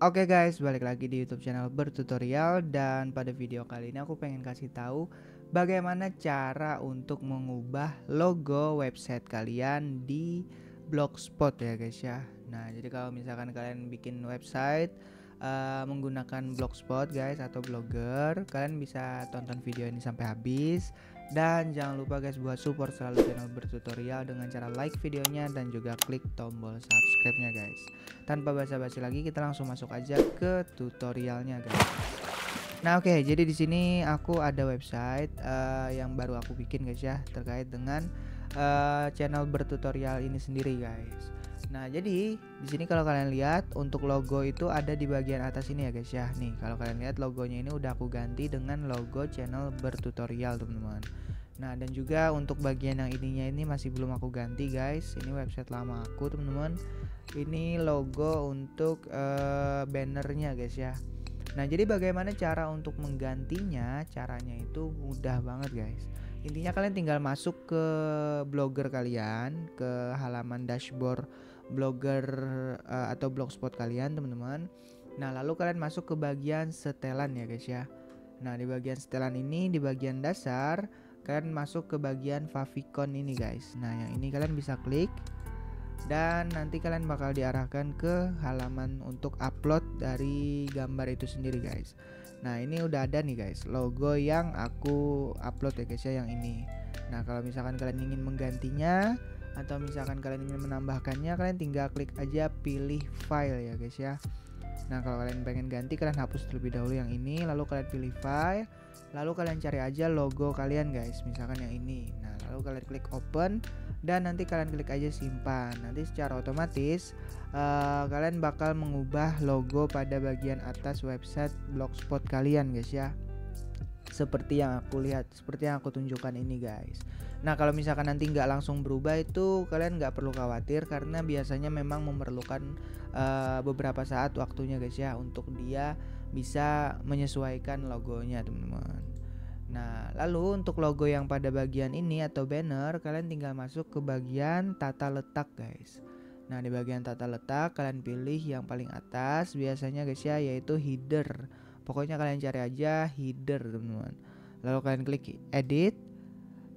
Oke guys, balik lagi di YouTube channel bertutorial, dan pada video kali ini aku pengen kasih tahu bagaimana cara untuk mengubah logo website kalian di Blogspot ya guys ya. Nah, jadi kalau misalkan kalian bikin website menggunakan Blogspot guys atau Blogger, kalian bisa tonton video ini sampai habis. Dan jangan lupa guys buat support selalu channel bertutorial dengan cara like videonya dan juga klik tombol subscribe-nya guys. Tanpa basa-basi lagi, kita langsung masuk aja ke tutorialnya guys. Nah oke, jadi di sini aku ada website yang baru aku bikin guys ya, terkait dengan channel bertutorial ini sendiri guys. Nah jadi di sini kalau kalian lihat untuk logo itu ada di bagian atas ini ya guys ya. Nih kalau kalian lihat logonya ini udah aku ganti dengan logo channel bertutorial teman-teman. Nah dan juga untuk bagian yang ininya ini masih belum aku ganti guys. Ini website lama aku teman-teman. Ini logo untuk bannernya guys ya. Nah jadi bagaimana cara untuk menggantinya? Caranya itu mudah banget guys. Intinya kalian tinggal masuk ke Blogger kalian, ke halaman dashboard Blogger atau Blogspot kalian teman-teman. Nah lalu kalian masuk ke bagian setelan ya guys ya. Nah di bagian setelan ini, di bagian dasar kalian masuk ke bagian favicon ini guys. Nah yang ini kalian bisa klik, dan nanti kalian bakal diarahkan ke halaman untuk upload dari gambar itu sendiri guys. Nah ini udah ada nih guys logo yang aku upload ya guys ya, yang ini. Nah kalau misalkan kalian ingin menggantinya atau misalkan kalian ingin menambahkannya, kalian tinggal klik aja pilih file ya guys ya. Nah kalau kalian pengen ganti, kalian hapus terlebih dahulu yang ini, lalu kalian pilih file, lalu kalian cari aja logo kalian guys, misalkan yang ini. Nah lalu kalian klik open, dan nanti kalian klik aja simpan. Nanti secara otomatis kalian bakal mengubah logo pada bagian atas website Blogspot kalian guys ya, seperti yang aku lihat, seperti yang aku tunjukkan ini guys. Nah kalau misalkan nanti nggak langsung berubah, itu kalian nggak perlu khawatir, karena biasanya memang memerlukan beberapa saat waktunya guys ya, untuk dia bisa menyesuaikan logonya teman-teman. Nah lalu untuk logo yang pada bagian ini atau banner, kalian tinggal masuk ke bagian tata letak guys. Nah di bagian tata letak kalian pilih yang paling atas biasanya guys ya, yaitu header. Pokoknya kalian cari aja header teman-teman. Lalu kalian klik edit,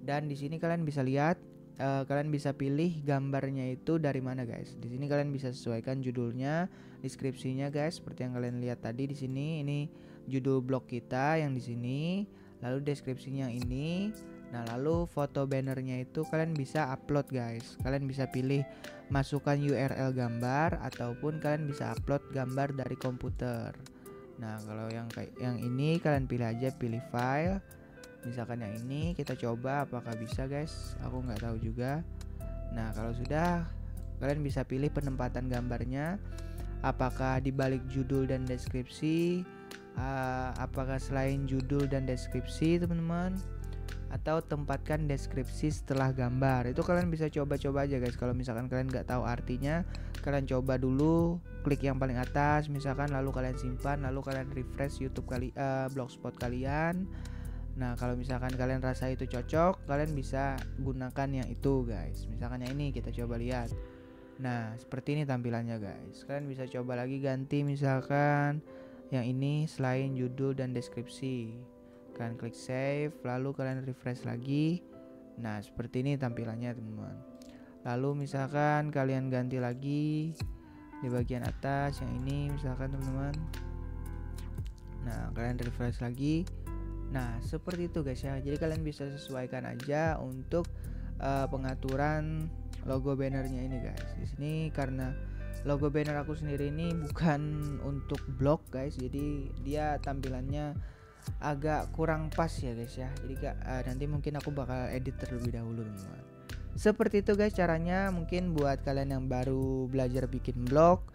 dan di sini kalian bisa lihat kalian bisa pilih gambarnya itu dari mana guys. Di sini kalian bisa sesuaikan judulnya, deskripsinya guys, seperti yang kalian lihat tadi di sini. Ini judul blog kita yang di sini, lalu deskripsinya yang ini. Nah lalu foto bannernya itu kalian bisa upload guys. Kalian bisa pilih masukkan URL gambar, ataupun kalian bisa upload gambar dari komputer. Nah kalau yang kayak yang ini kalian pilih aja, pilih file. Misalkan yang ini kita coba apakah bisa guys, aku nggak tahu juga. Nah kalau sudah, kalian bisa pilih penempatan gambarnya, apakah di balik judul dan deskripsi, apakah selain judul dan deskripsi teman-teman, atau tempatkan deskripsi setelah gambar. Itu kalian bisa coba-coba aja guys. Kalau misalkan kalian nggak tahu artinya, kalian coba dulu, klik yang paling atas misalkan, lalu kalian simpan, lalu kalian refresh YouTube Blogspot kalian. Nah kalau misalkan kalian rasa itu cocok, kalian bisa gunakan yang itu guys. Misalkan yang ini kita coba lihat. Nah seperti ini tampilannya guys. Kalian bisa coba lagi ganti, misalkan yang ini selain judul dan deskripsi. Kalian klik save, lalu kalian refresh lagi. Nah seperti ini tampilannya teman-teman. Lalu misalkan kalian ganti lagi di bagian atas yang ini misalkan teman-teman. Nah kalian refresh lagi. Nah seperti itu guys ya. Jadi kalian bisa sesuaikan aja untuk pengaturan logo bannernya ini guys. Di sini karena logo banner aku sendiri ini bukan untuk blog guys, jadi dia tampilannya agak kurang pas ya guys ya. Jadi nanti mungkin aku bakal edit terlebih dahulu teman-teman. Seperti itu guys caranya. Mungkin buat kalian yang baru belajar bikin blog,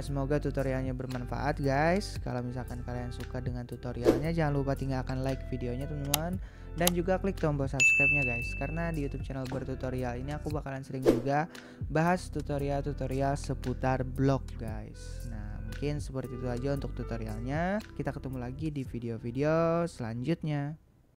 semoga tutorialnya bermanfaat guys. Kalau misalkan kalian suka dengan tutorialnya, jangan lupa tinggalkan like videonya teman-teman, dan juga klik tombol subscribe-nya guys, karena di YouTube channel bertutorial ini aku bakalan sering juga bahas tutorial-tutorial seputar blog guys. Nah mungkin seperti itu aja untuk tutorialnya. Kita ketemu lagi di video-video selanjutnya.